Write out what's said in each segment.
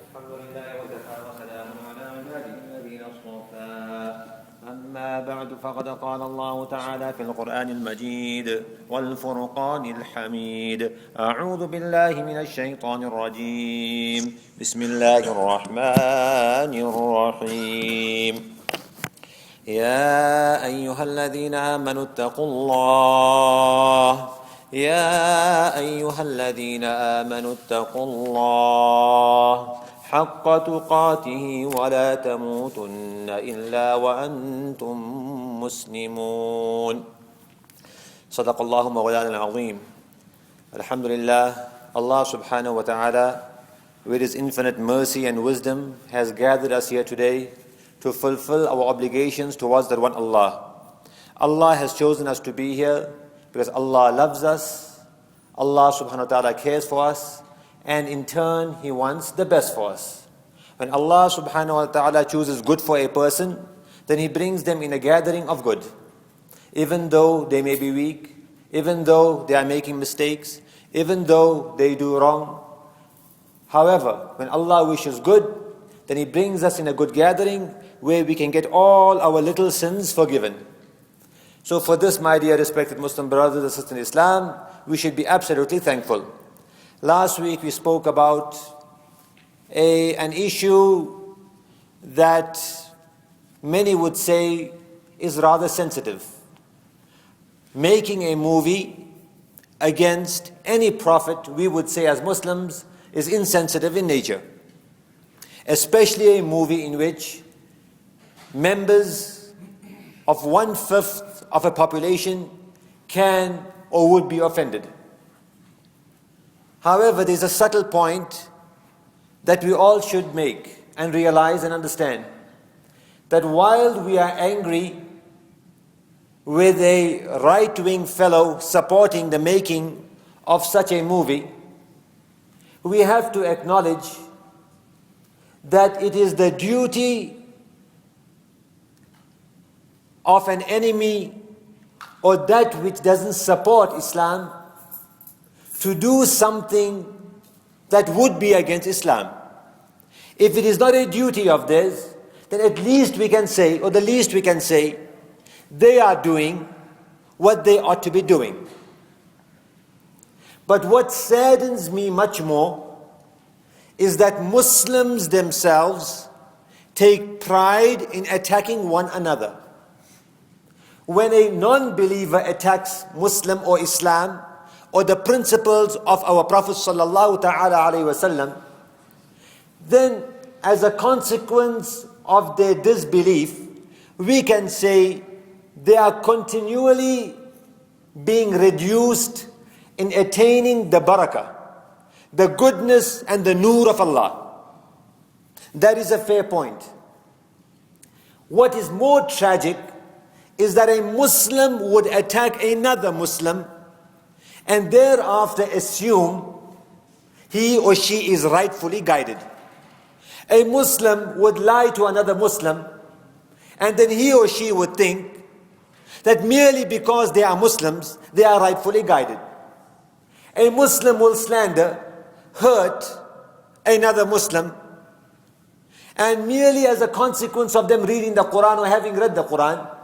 الحمد لله وكفى وسلام على عباده الذين اصطفى أما بعد فقد قال الله تعالى في القرآن المجيد والفرقان الحميد أعوذ بالله من الشيطان الرجيم بسم الله الرحمن الرحيم يا أيها الذين آمنوا اتقوا الله يا أيها الذين آمنوا اتقوا الله حق تقاته ولا تموتن إلا وأنتم مسلمون صدق الله مولانا العظيم. Alhamdulillah, Allah subhanahu wa ta'ala with His infinite mercy and wisdom has gathered us here today to fulfill our obligations towards that one Allah. Allah has chosen us to be here because Allah loves us, Allah subhanahu wa ta'ala cares for us, and in turn He wants the best for us. When Allah subhanahu wa ta'ala chooses good for a person, then He brings them in a gathering of good. Even though they may be weak, even though they are making mistakes, even though they do wrong. However, when Allah wishes good, then He brings us in a good gathering where we can get all our little sins forgiven. So for this, my dear respected Muslim brothers and sisters in Islam, we should be absolutely thankful. Last week we spoke about an issue that many would say is rather sensitive. Making a movie against any prophet, we would say as Muslims, is insensitive in nature. Especially a movie in which members of 1/5 of a population can or would be offended. However, there's a subtle point that we all should make and realize and understand, that while we are angry with a right-wing fellow supporting the making of such a movie, we have to acknowledge that it is the duty of an enemy or that which doesn't support Islam to do something that would be against Islam. If it is not a duty of theirs, then at least we can say, or the least we can say, they are doing what they ought to be doing. But what saddens me much more is that Muslims themselves take pride in attacking one another. When a non-believer attacks Muslim or Islam or the principles of our Prophet sallallahu ta'ala alayhi wasallam, then as a consequence of their disbelief, we can say they are continually being reduced in attaining the barakah, the goodness and the nur of Allah. That is a fair point. What is more tragic is that a Muslim would attack another Muslim and thereafter assume he or she is rightfully guided. A Muslim would lie to another Muslim and then he or she would think that merely because they are Muslims, they are rightfully guided. A Muslim will slander, hurt another Muslim, and merely as a consequence of them reading the Quran or having read the Quran,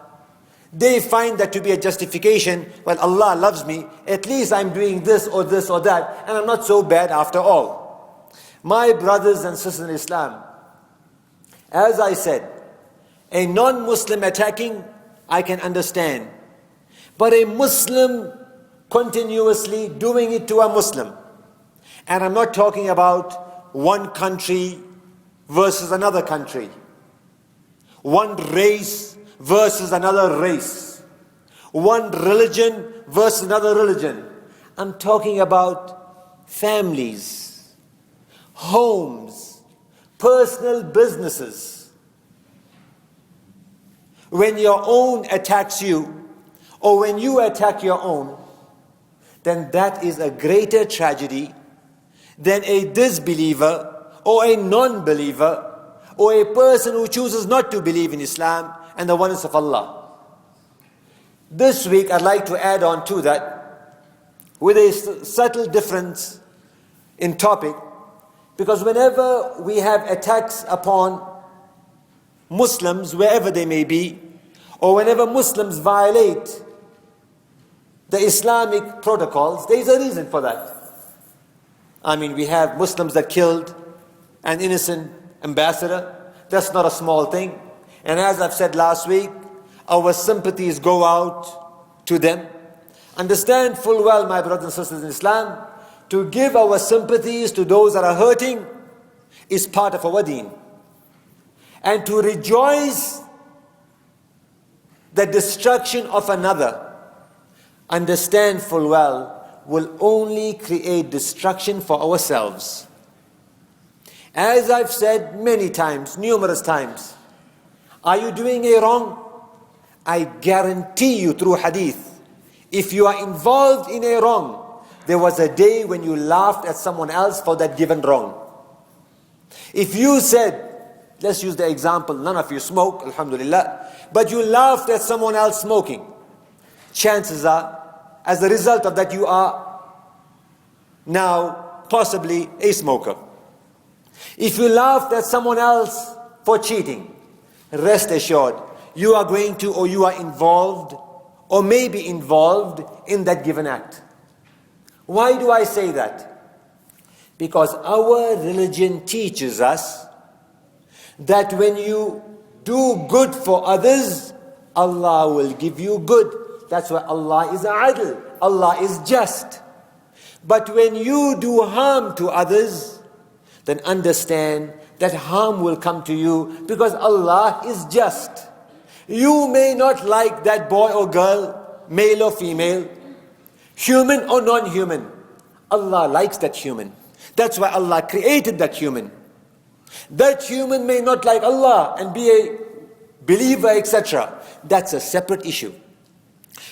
they find that to be a justification. Well, Allah loves me, at least I'm doing this or that, and I'm not so bad after all. My brothers and sisters in Islam, as I said, a non-Muslim attacking, I can understand. But a Muslim continuously doing it to a Muslim, and I'm not talking about one country versus another country, one race versus another race, one religion versus another religion. I'm talking about families, homes, personal businesses. When your own attacks you, or when you attack your own, then that is a greater tragedy than a disbeliever or a non-believer or a person who chooses not to believe in Islam and the oneness of Allah. This week I'd like to add on to that with a subtle difference in topic, Because whenever we have attacks upon Muslims, wherever they may be, or whenever Muslims violate the Islamic protocols, there is a reason for that. I mean, we have Muslims that killed an innocent ambassador. That's not a small thing. And as I've said last week, our sympathies go out to them. Understand full well, my brothers and sisters in Islam, to give our sympathies to those that are hurting is part of our deen. And to rejoice the destruction of another, understand full well, will only create destruction for ourselves. As I've said many times, numerous times, are you doing a wrong? I guarantee you through hadith, if you are involved in a wrong, there was a day when you laughed at someone else for that given wrong. If you said, let's use the example, none of you smoke, alhamdulillah, but you laughed at someone else smoking, chances are, as a result of that, you are now possibly a smoker. If you laughed at someone else for cheating, rest assured, you are going to, or you are involved, or may be involved in that given act. Why do I say that? Because our religion teaches us that when you do good for others, Allah will give you good. That's why Allah is adl, Allah is just. But when you do harm to others, then understand that harm will come to you because Allah is just. You may not like that boy or girl, male or female, human or non-human. Allah likes that human. That's why Allah created that human. That human may not like Allah and be a believer, etc. That's a separate issue.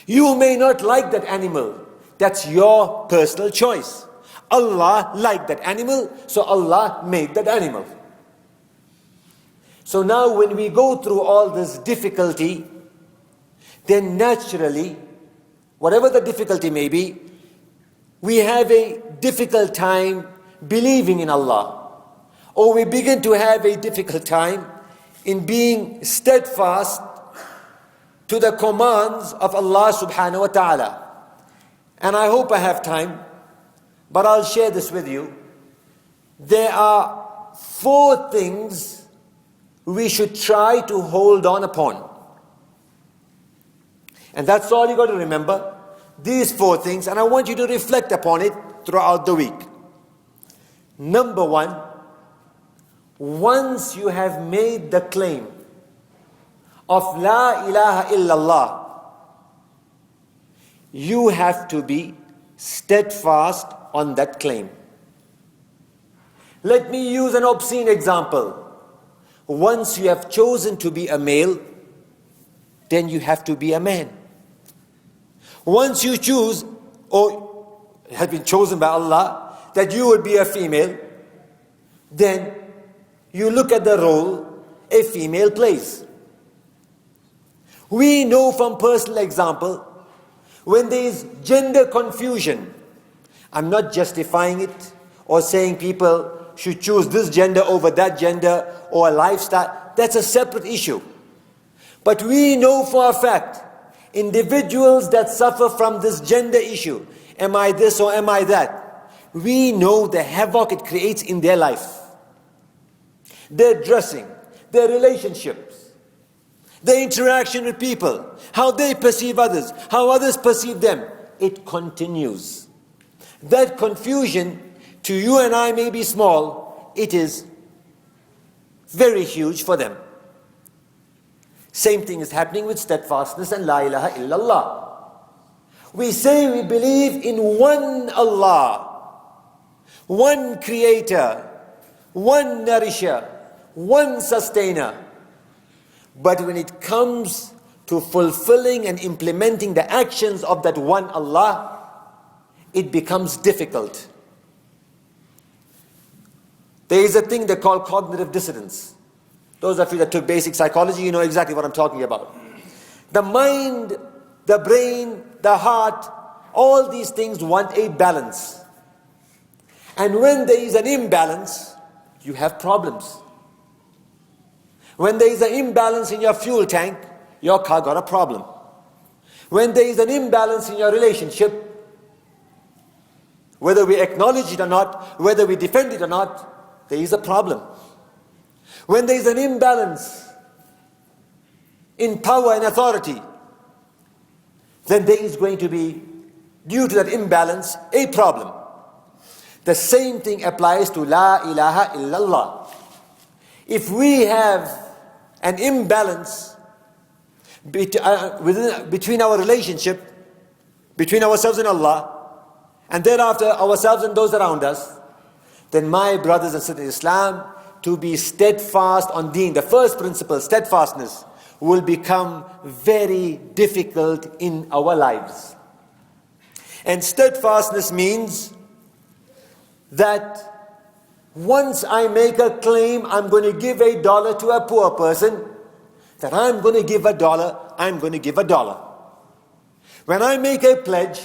You may not like that animal. That's your personal choice. Allah liked that animal, so Allah made that animal. So now when we go through all this difficulty, then naturally, whatever the difficulty may be, we have a difficult time believing in Allah. Or we begin to have a difficult time in being steadfast to the commands of Allah subhanahu wa ta'ala. And I hope I have time, but I'll share this with you. There are 4 things we should try to hold on upon. And that's all you got to remember. These 4 things, and I want you to reflect upon it throughout the week. Number 1, once you have made the claim of La ilaha illallah, you have to be steadfast on that claim. Let me use an obscene example. Once you have chosen to be a male, then you have to be a man. Once you choose, or have been chosen by Allah, that you will be a female, then you look at the role a female plays. We know from personal example, when there is gender confusion, I'm not justifying it or saying people should choose this gender over that gender or a lifestyle. That's a separate issue. But we know for a fact, individuals that suffer from this gender issue, am I this or am I that? We know the havoc it creates in their life. Their dressing, their relationships, their interaction with people, how they perceive others, how others perceive them. It continues. That confusion to you and I may be small, it is very huge for them. Same thing is happening with steadfastness and La ilaha illallah. We say we believe in one Allah, one creator, one nourisher, one sustainer. But when it comes to fulfilling and implementing the actions of that one Allah, it becomes difficult. There is a thing they call cognitive dissonance. Those of you that took basic psychology, you know exactly what I'm talking about. The mind, the brain, the heart, all these things want a balance. And when there is an imbalance, you have problems. When there is an imbalance in your fuel tank, your car got a problem. When there is an imbalance in your relationship, whether we acknowledge it or not, whether we defend it or not, there is a problem. When there is an imbalance in power and authority, then there is going to be, due to that imbalance, a problem. The same thing applies to La ilaha illallah. If we have an imbalance between our relationship, between ourselves and Allah, and thereafter ourselves and those around us, then my brothers and sisters in Islam, to be steadfast on deen, the first principle, steadfastness, will become very difficult in our lives. And steadfastness means that once I make a claim, I'm going to give $1 to a poor person, that I'm going to give $1, I'm going to give $1. When I make a pledge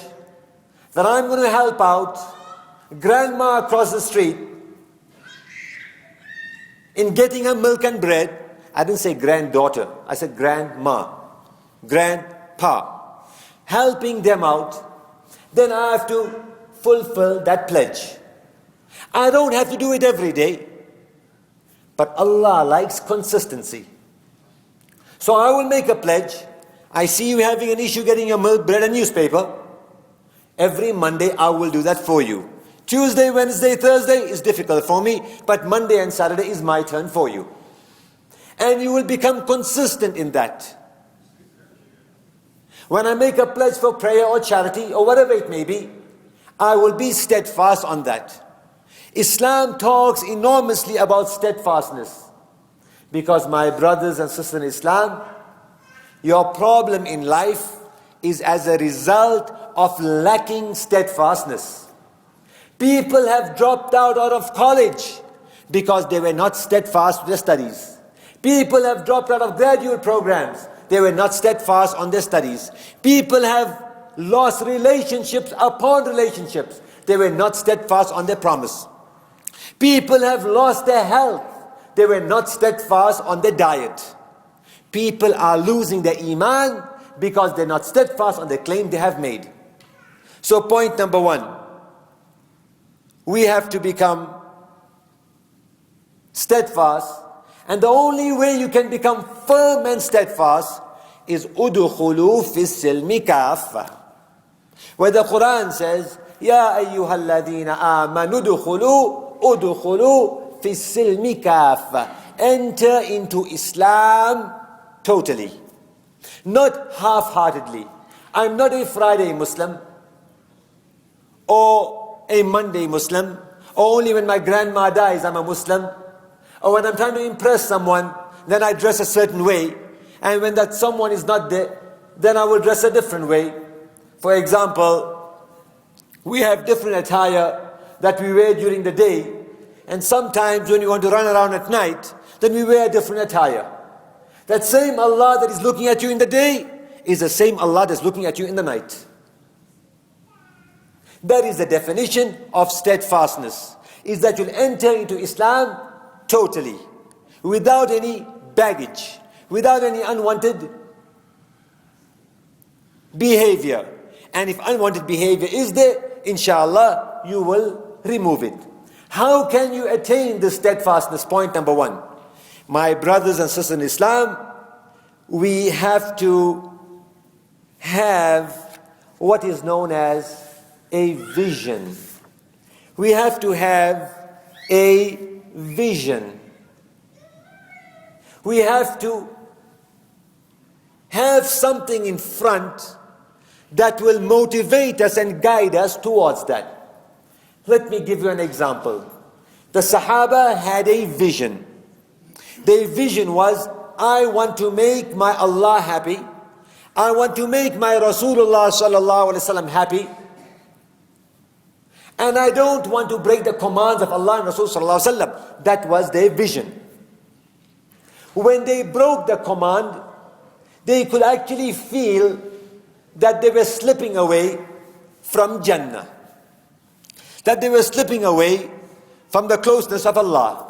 that I'm going to help out grandma across the street in getting her milk and bread, I didn't say granddaughter, I said grandma, grandpa, helping them out, then I have to fulfill that pledge. I don't have to do it every day, but Allah likes consistency. So I will make a pledge. I see you having an issue getting your milk, bread and newspaper. Every Monday I will do that for you. Tuesday, Wednesday, Thursday is difficult for me, but Monday and Saturday is my turn for you. And you will become consistent in that. When I make a pledge for prayer or charity or whatever it may be, I will be steadfast on that. Islam talks enormously about steadfastness. Because my brothers and sisters in Islam, your problem in life is as a result of lacking steadfastness. People have dropped out of college because they were not steadfast with their studies. People have dropped out of graduate programs. They were not steadfast on their studies. People have lost relationships upon relationships. They were not steadfast on their promise. People have lost their health. They were not steadfast on their diet. People are losing their iman because they're not steadfast on the claim they have made. So point number 1, we have to become steadfast, and the only way you can become firm and steadfast is udkhulu fis silmi kaffa. Where the Quran says, Ya ayyuhalladhina amanu udkhulu fis silmi kaffa. Enter into Islam totally, not half-heartedly. I'm not a Friday Muslim or a Monday Muslim, or only when my grandma dies I'm a Muslim, or when I'm trying to impress someone, then I dress a certain way, and when that someone is not there, then I will dress a different way. For example, we have different attire that we wear during the day, and sometimes when we want to run around at night, then we wear a different attire. That same Allah that is looking at you in the day is the same Allah that's looking at you in the night. That is the definition of steadfastness, is that you'll enter into Islam totally, without any baggage, without any unwanted behavior. And if unwanted behavior is there, inshallah, you will remove it. How can you attain this steadfastness? Point number 1. My brothers and sisters in Islam, we have to have what is known as a vision. We have to have a vision. We have to have something in front that will motivate us and guide us towards that. Let me give you an example. The Sahaba had a vision. Their vision was, I want to make my Allah happy. I want to make my Rasulullah sallallahu alaihi wasallam happy. And I don't want to break the commands of Allah and Rasul sallallahu alaihi wasallam. That was their vision. When they broke the command, they could actually feel that they were slipping away from Jannah. That they were slipping away from the closeness of Allah.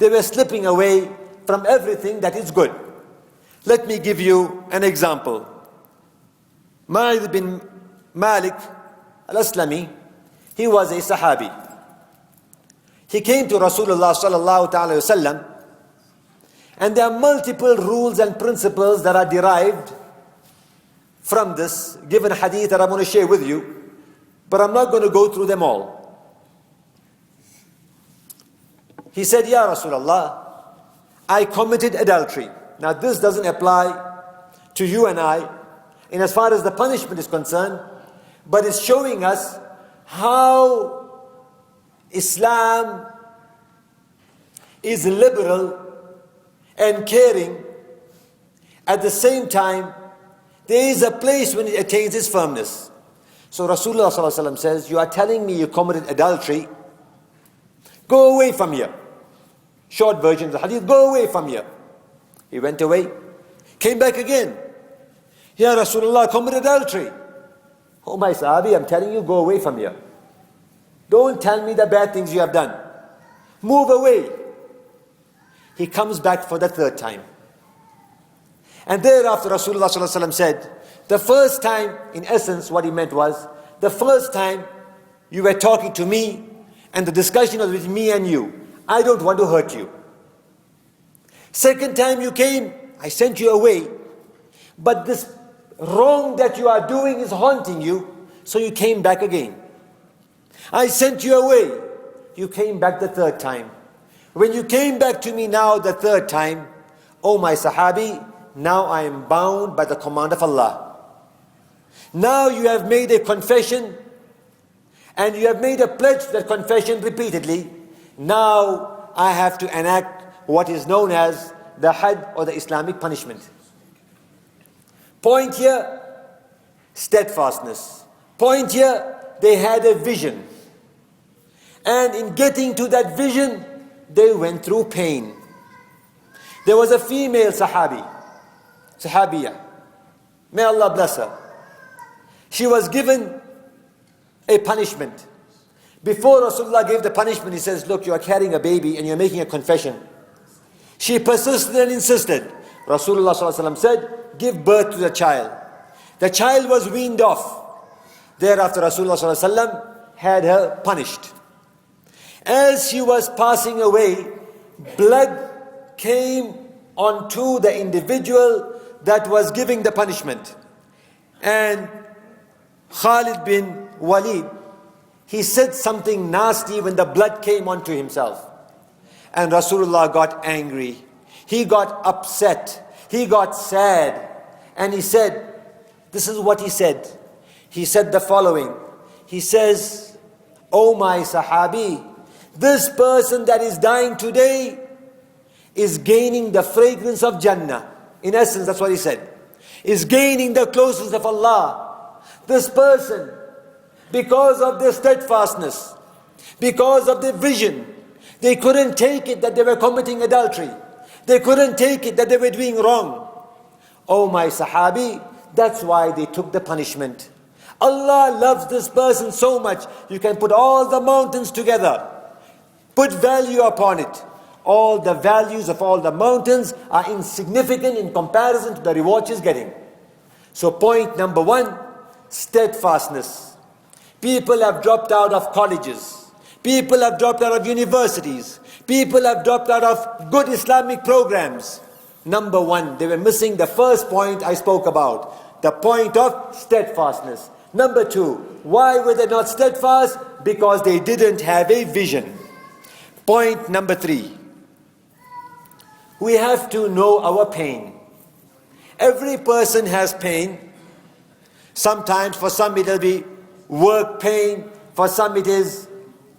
They were slipping away from everything that is good. Let me give you an example. Ma'id bin Malik al-Aslami, he was a Sahabi. He came to Rasulullah sallallahu ta'ala wasallam, and there are multiple rules and principles that are derived from this given hadith that I'm going to share with you, but I'm not going to go through them all. He said, Ya Rasulullah, I committed adultery. Now this doesn't apply to you and I in as far as the punishment is concerned, but it's showing us how Islam is liberal and caring. At the same time, there is a place when it attains its firmness. So Rasulullah ﷺ says, you are telling me you committed adultery? Go away from here. Short version of the hadith, go away from here. He went away, came back again. Ya Rasulullah, committed adultery. Oh my Sahabi, I'm telling you, go away from here. Don't tell me the bad things you have done. Move away. He comes back for the third time. And thereafter Rasulullah ﷺ said, the first time, in essence, what he meant was, the first time you were talking to me and the discussion was with me and you. I don't want to hurt you. Second time you came, I sent you away. But this wrong that you are doing is haunting you, so you came back again. I sent you away. You came back the third time. When you came back to me now the third time, oh my Sahabi, now I am bound by the command of Allah. Now you have made a confession, and you have made a pledge to that confession repeatedly. Now I have to enact what is known as the had or the Islamic punishment. Point here, steadfastness. Point here, they had a vision. And in getting to that vision, they went through pain. There was a female Sahabiya. May Allah bless her. She was given a punishment. Before Rasulullah gave the punishment, he says, look, you are carrying a baby and you're making a confession. She persisted and insisted. Rasulullah ﷺ said, give birth to the child. The child was weaned off. Thereafter Rasulullah ﷺ had her punished. As she was passing away, blood came onto the individual that was giving the punishment. And Khalid bin Walid, he said something nasty when the blood came onto himself. And Rasulullah got angry. He got upset. He got sad. And he said, this is what he said. He said the following. He says, oh my Sahabi, this person that is dying today is gaining the fragrance of Jannah. In essence, that's what he said. Is gaining the closeness of Allah. This person, because of their steadfastness, because of their vision, they couldn't take it that they were committing adultery. They couldn't take it that they were doing wrong. Oh my Sahabi, that's why they took the punishment. Allah loves this person so much, you can put all the mountains together, put value upon it. All the values of all the mountains are insignificant in comparison to the reward she's getting. So point number one, steadfastness. People have dropped out of colleges. People have dropped out of universities. People have dropped out of good Islamic programs. Number one, they were missing the first point I spoke about, the point of steadfastness. Number two, why were they not steadfast? Because they didn't have a vision. Point number three, we have to know our pain. Every person has pain. Sometimes for some it will be work pain, for some it is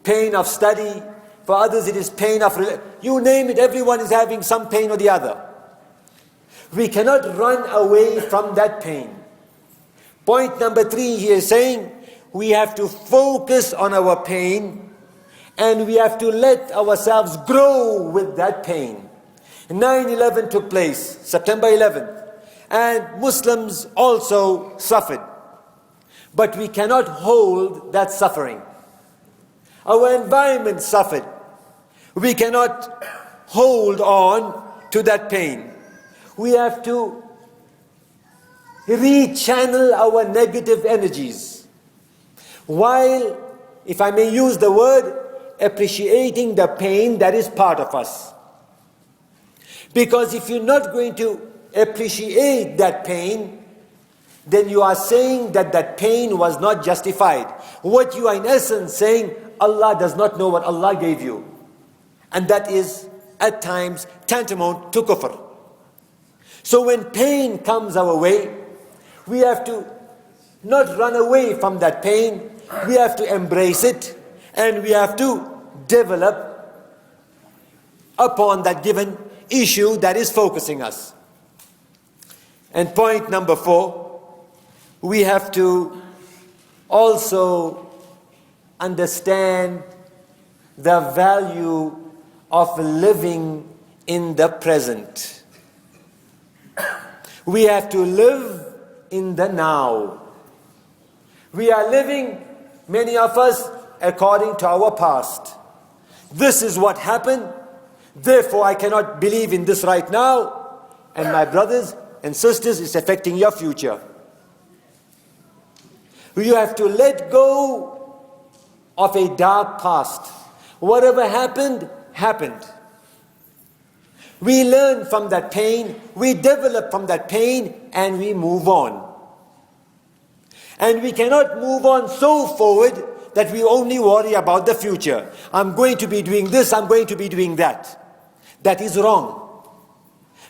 pain of study, for others it is pain of, you name it, everyone is having some pain or the other. We cannot run away from that pain. Point number three, he is saying, we have to focus on our pain and we have to let ourselves grow with that pain. 9/11 took place, September 11th, and Muslims also suffered. But we cannot hold that suffering. Our environment suffered. We cannot hold on to that pain. We have to rechannel our negative energies, while, if I may use the word, appreciating the pain that is part of us. Because if you're not going to appreciate that pain, then you are saying that that pain was not justified. What you are in essence saying, Allah does not know what Allah gave you. And that is at times tantamount to kufr. So when pain comes our way, we have to not run away from that pain. We have to embrace it, and we have to develop upon that given issue that is focusing us. And point number 4, we have to also understand the value of living in the present. We have to live in the now. We are living, many of us, according to our past. This is what happened, therefore I cannot believe in this right now, and my brothers and sisters, it's affecting your future. You have to let go of a dark past. Whatever happened, happened. We learn from that pain, we develop from that pain, and we move on. And we cannot move on so forward that we only worry about the future. I'm going to be doing this, I'm going to be doing that. That is wrong.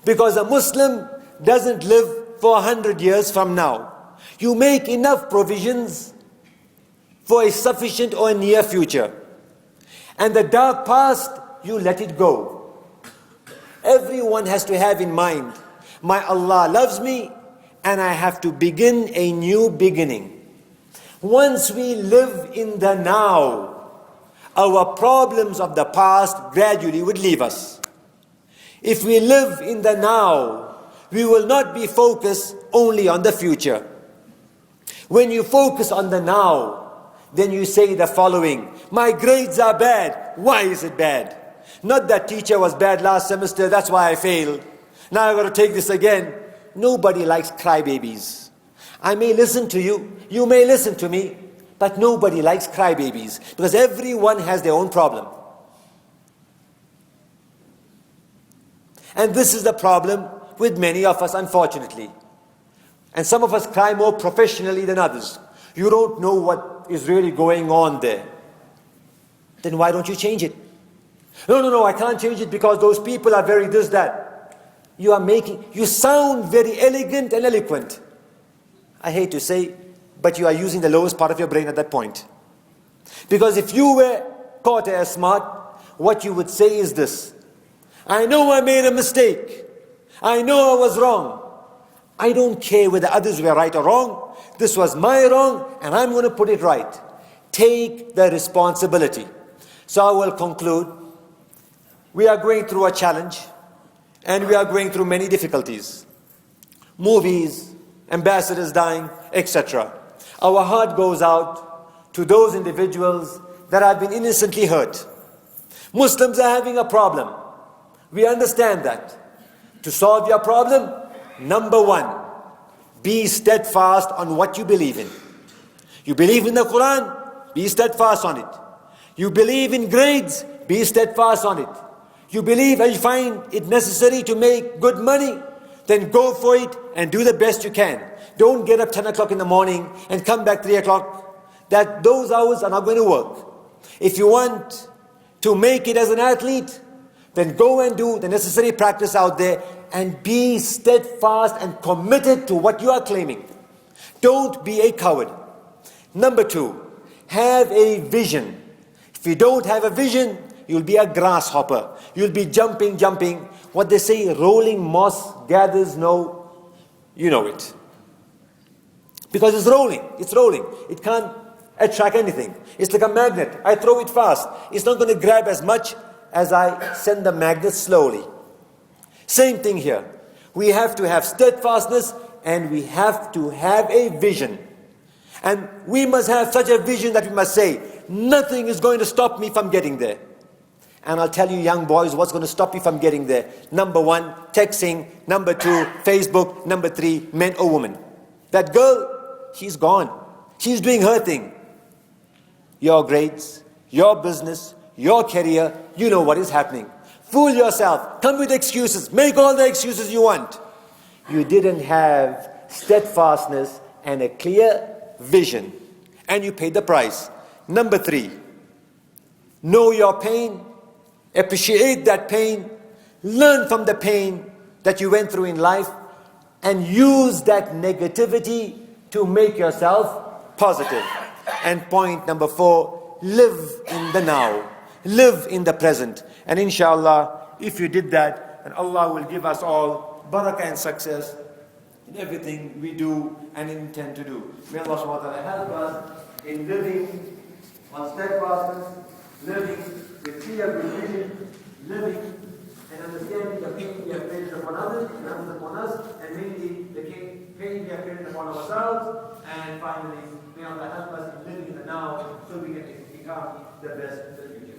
Because a Muslim doesn't live for 100 years from now. You make enough provisions for a sufficient or a near future. And the dark past, you let it go. Everyone has to have in mind, my Allah loves me, and I have to begin a new beginning. Once we live in the now, our problems of the past gradually would leave us. If we live in the now, we will not be focused only on the future. When you focus on the now, then you say the following: my grades are bad. Why is it bad? Not that teacher was bad last semester, that's why I failed. Now I've got to take this again. Nobody likes crybabies. I may listen to you, you may listen to me, but nobody likes crybabies, because everyone has their own problem. And this is the problem with many of us, unfortunately. And some of us cry more professionally than others. You don't know what is really going on there. Then why don't you change it? No, I can't change it because those people are very this, that. You sound very elegant and eloquent. I hate to say, but you are using the lowest part of your brain at that point. Because if you were caught as smart, what you would say is this: I know I made a mistake. I know I was wrong. I don't care whether others were right or wrong. This was my wrong, and I'm going to put it right. Take the responsibility. So I will conclude. We are going through a challenge, and we are going through many difficulties. Movies, ambassadors dying, etc. Our heart goes out to those individuals that have been innocently hurt. Muslims are having a problem. We understand that. To solve your problem, number 1, be steadfast on what you believe in. You believe in the Quran, be steadfast on it. You believe in grades, be steadfast on it. You believe and you find it necessary to make good money, then go for it and do the best you can. Don't get up 10 o'clock in the morning and come back 3 o'clock. Those hours are not going to work. If you want to make it as an athlete, then go and do the necessary practice out there and be steadfast and committed to what you are claiming. Don't be a coward. Number 2, have a vision. If you don't have a vision, you'll be a grasshopper. You'll be jumping. What they say, rolling moss gathers no, you know it. Because it's rolling. It can't attract anything. It's like a magnet. I throw it fast. It's not going to grab as much as I send the magnet slowly. Same thing here. We have to have steadfastness, and we have to have a vision. And we must have such a vision that we must say, nothing is going to stop me from getting there. And I'll tell you young boys what's going to stop you from getting there. Number 1, texting. Number 2, Facebook. Number 3, men or women. That girl, she's gone. She's doing her thing. Your grades, your business, your career, you know what is happening. Fool yourself. Come with excuses. Make all the excuses you want. You didn't have steadfastness and a clear vision. And you paid the price. Number 3, know your pain. Appreciate that pain. Learn from the pain that you went through in life. And use that negativity to make yourself positive. And point number 4, live in the now. Live in the present. And inshallah, if you did that, then Allah will give us all barakah and success in everything we do and intend to do. May Allah subhanahu wa ta'ala help us in living on steadfastness, living with clear vision, living and understanding the pain we have created upon others and others upon us, and mainly the pain we have created upon ourselves. And finally, may Allah help us in living in the now so we can become the best in the future.